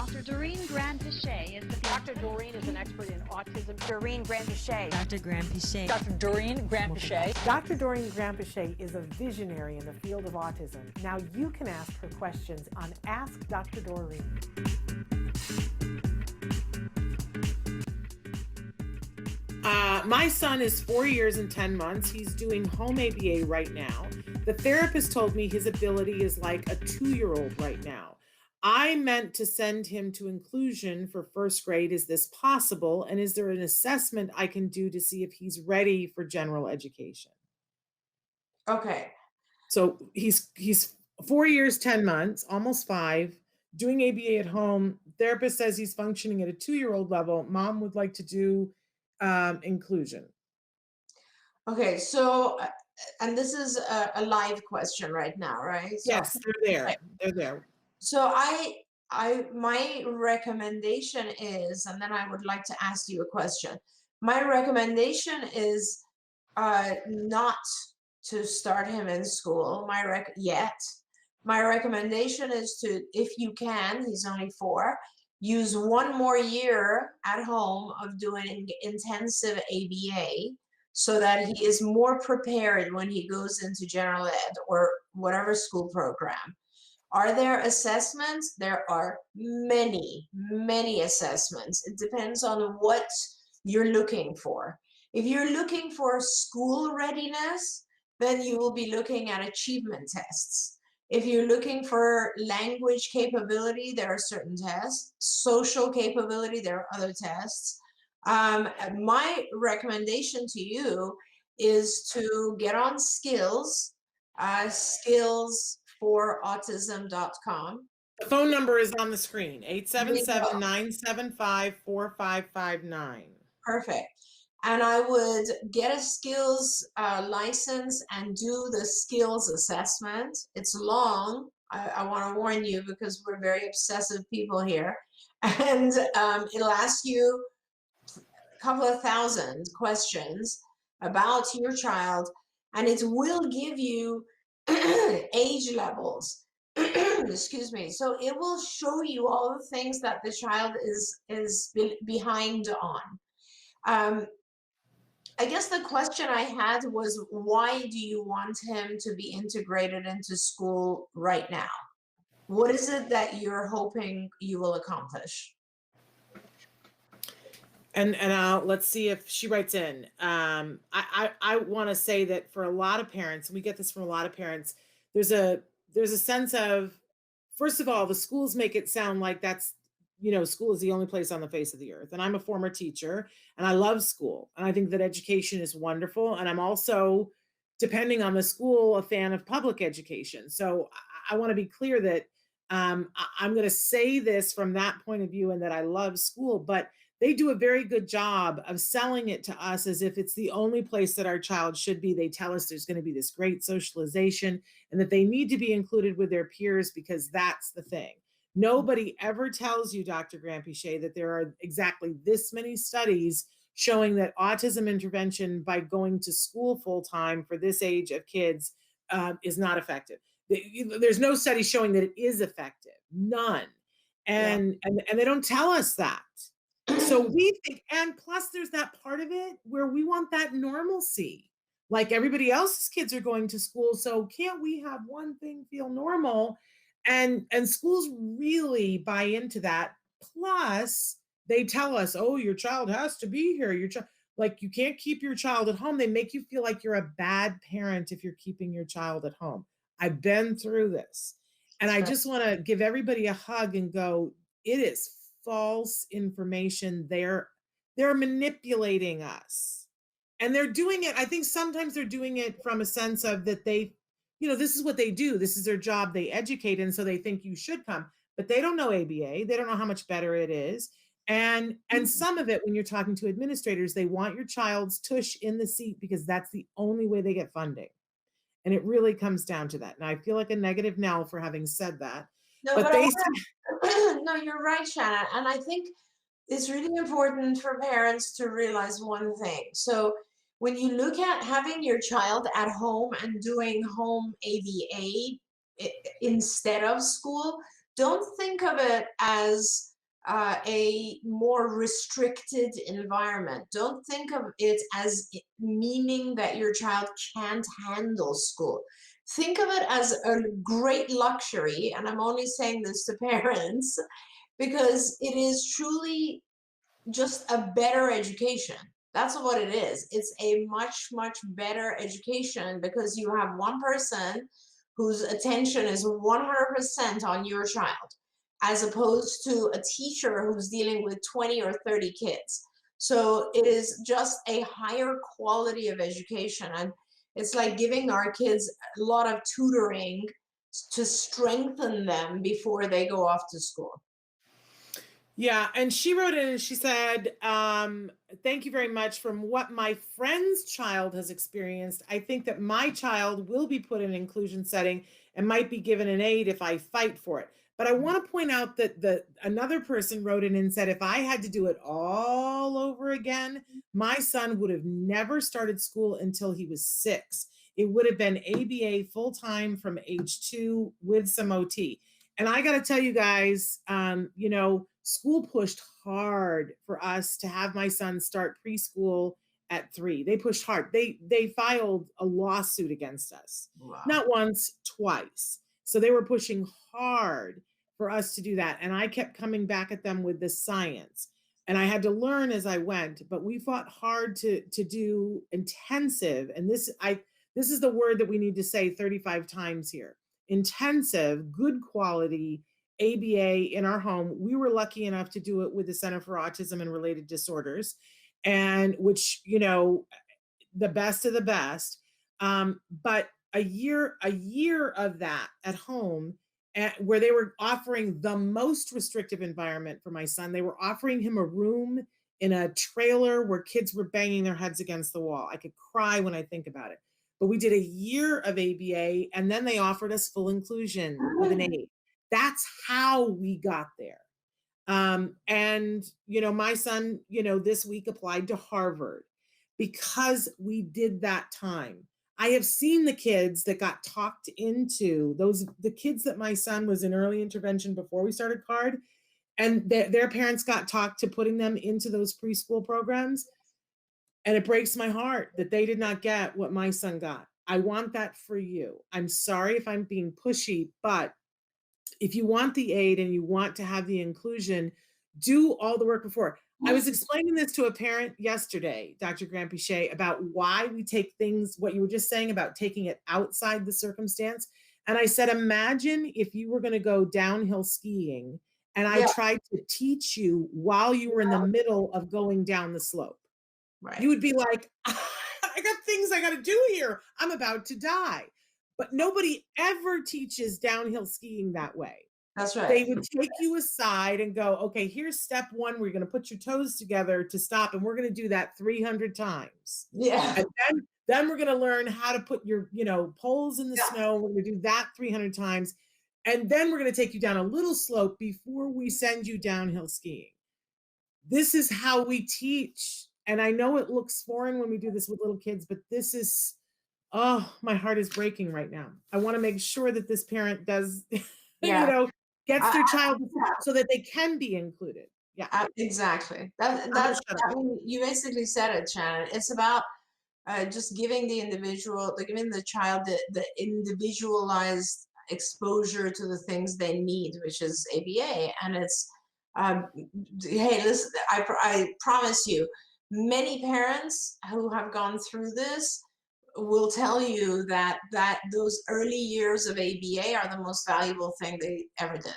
Dr. Doreen Grand-Pichet is the Dr. Doreen is an expert in autism. Doreen Grand-Pichet. Dr. Grand-Pichet. Dr. Doreen Grand-Pichet. Dr. Doreen Grand-Pichet is a visionary in the field of autism. Now you can ask her questions on Ask Dr. Doreen. My son is 4 years and 10 months. He's doing home ABA right now. The therapist told me his ability is like a 2-year-old right now. I meant to send him to inclusion for first grade. Is this possible? And is there an assessment I can do to see if he's ready for general education? Okay. So he's 4 years, 10 months, almost 5, doing ABA at home. Therapist says he's functioning at a 2-year-old level. Mom would like to do inclusion. Okay, so, and this is a live question right now, right? So, Yes, they're there. okay. They're there. So my recommendation is, and then I would like to ask you a question. My recommendation is not to start him in school. Yet. My recommendation is to, if you can, he's only 4, use 1 more year at home of doing intensive ABA so that he is more prepared when he goes into general ed or whatever school program. Are there assessments? There are many, many assessments. It depends on what you're looking for. If you're looking for school readiness, then you will be looking at achievement tests. If you're looking for language capability, there are certain tests. Social capability, there are other tests. My recommendation to you is to get on Skills, skillsforautism.com. The phone number is on the screen, 877-975-4559. Perfect. And I would get a skills license and do the skills assessment. It's long. I want to warn you because we're very obsessive people here. And it'll ask you a couple of thousand questions about your child, and it will give you age levels. Excuse me. So it will show you all the things that the child is behind on. I guess the question I had was, why do you want him to be integrated into school right now? What is it that you're hoping you will accomplish? And let's see if she writes in. I want to say that for a lot of parents, we get this from a lot of parents, there's a sense of, first of all, the schools make it sound like that's, school is the only place on the face of the earth. And I'm a former teacher and I love school. And I think that education is wonderful. And I'm also, depending on the school, a fan of public education. So I want to be clear that I'm going to say this from that point of view and that I love school, but they do a very good job of selling it to us as if it's the only place that our child should be. They tell us there's going to be this great socialization and that they need to be included with their peers because that's the thing. Nobody ever tells you, Dr. Grand-Pichet, that there are exactly this many studies showing that autism intervention by going to school full-time for this age of kids is not effective. There's no study showing that it is effective, none. And they don't tell us that. So we think, and plus there's that part of it where we want that normalcy. Like everybody else's kids are going to school, so can't we have one thing feel normal? And schools really buy into that. Plus, they tell us, oh, your child has to be here. Like you can't keep your child at home. They make you feel like you're a bad parent if you're keeping your child at home. I've been through this. And I just want to give everybody a hug and go, it is false information. They're manipulating us. And they're doing it. I think sometimes they're doing it from a sense of that they, this is what they do. This is their job. They educate. And so they think you should come, but they don't know ABA. They don't know how much better it is. And some of it, when you're talking to administrators, they want your child's tush in the seat because that's the only way they get funding. And it really comes down to that. And I feel like a negative Nell for having said that. No, but no, you're right, Shannon. And I think it's really important for parents to realize one thing. So when you look at having your child at home and doing home ABA instead of school, don't think of it as a more restricted environment. Don't think of it as meaning that your child can't handle school. Think of it as a great luxury, and I'm only saying this to parents because it is truly just a better education. That's what it is. It's a much, much better education because you have one person whose attention is 100% on your child, as opposed to a teacher who's dealing with 20 or 30 kids. So it is just a higher quality of education. And it's like giving our kids a lot of tutoring to strengthen them before they go off to school. Yeah, and she wrote in and she said, thank you very much. From what my friend's child has experienced, I think that my child will be put in an inclusion setting and might be given an aid if I fight for it. But I want to point out that another person wrote in and said, if I had to do it all over again, my son would have never started school until he was 6. It would have been ABA full-time from age 2 with some OT. And I got to tell you guys, you know, school pushed hard for us to have my son start preschool at 3. They pushed hard. They filed a lawsuit against us. Wow. Not once, twice. So they were pushing hard for us to do that. And I kept coming back at them with the science. And I had to learn as I went, but we fought hard to do intensive. And this is the word that we need to say 35 times here. Intensive, good quality ABA in our home. We were lucky enough to do it with the Center for Autism and Related Disorders, and which, you know, the best of the best. But a year of that at home, where they were offering the most restrictive environment for my son. They were offering him a room in a trailer where kids were banging their heads against the wall. I could cry when I think about it. But we did a year of ABA, and then they offered us full inclusion with an aid. That's how we got there. And, you know, my son, you know, this week applied to Harvard because we did that time. I have seen the kids that got talked into the kids that my son was in early intervention before we started CARD, and their parents got talked to putting them into those preschool programs. And it breaks my heart that they did not get what my son got. I want that for you. I'm sorry if I'm being pushy, but if you want the aid and you want to have the inclusion, do all the work before. I was explaining this to a parent yesterday, Dr. Grandpichet, about why we take things, what you were just saying about taking it outside the circumstance. And I said, imagine if you were going to go downhill skiing and I tried to teach you while you were in the middle of going down the slope. Right. You would be like, I got things I got to do here. I'm about to die. But nobody ever teaches downhill skiing that way. That's right. They would take you aside and go, okay, here's step 1. We're going to put your toes together to stop. And we're going to do that 300 times. Yeah. And then we're going to learn how to put your, you know, poles in the snow. We're going to do that 300 times. And then we're going to take you down a little slope before we send you downhill skiing. This is how we teach. And I know it looks foreign when we do this with little kids, but this is, oh, my heart is breaking right now. I want to make sure that this parent does, you know, gets their child so that they can be included. Yeah, exactly. That's I mean, you basically said it, Shannon. It's about just giving the individual, giving the child the individualized exposure to the things they need, which is ABA. And it's, hey, listen, I promise you, many parents who have gone through this will tell you that those early years of ABA are the most valuable thing they ever did.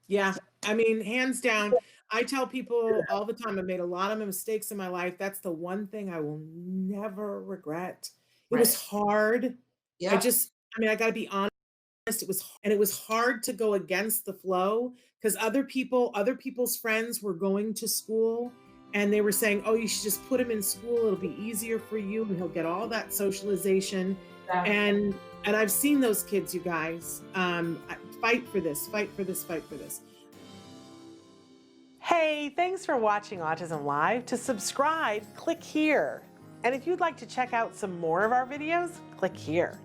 Yeah, I mean, hands down. I tell people all the time, I've made a lot of mistakes in my life. That's the one thing I will never regret. It was hard. Yeah. I mean, I got to be honest. It was hard to go against the flow because other people's friends were going to school and they were saying, oh, you should just put him in school. It'll be easier for you and he'll get all that socialization. Yeah. And I've seen those kids, you guys. Fight for this, fight for this, fight for this. Hey, thanks for watching Autism Live. To subscribe, click here. And if you'd like to check out some more of our videos, click here.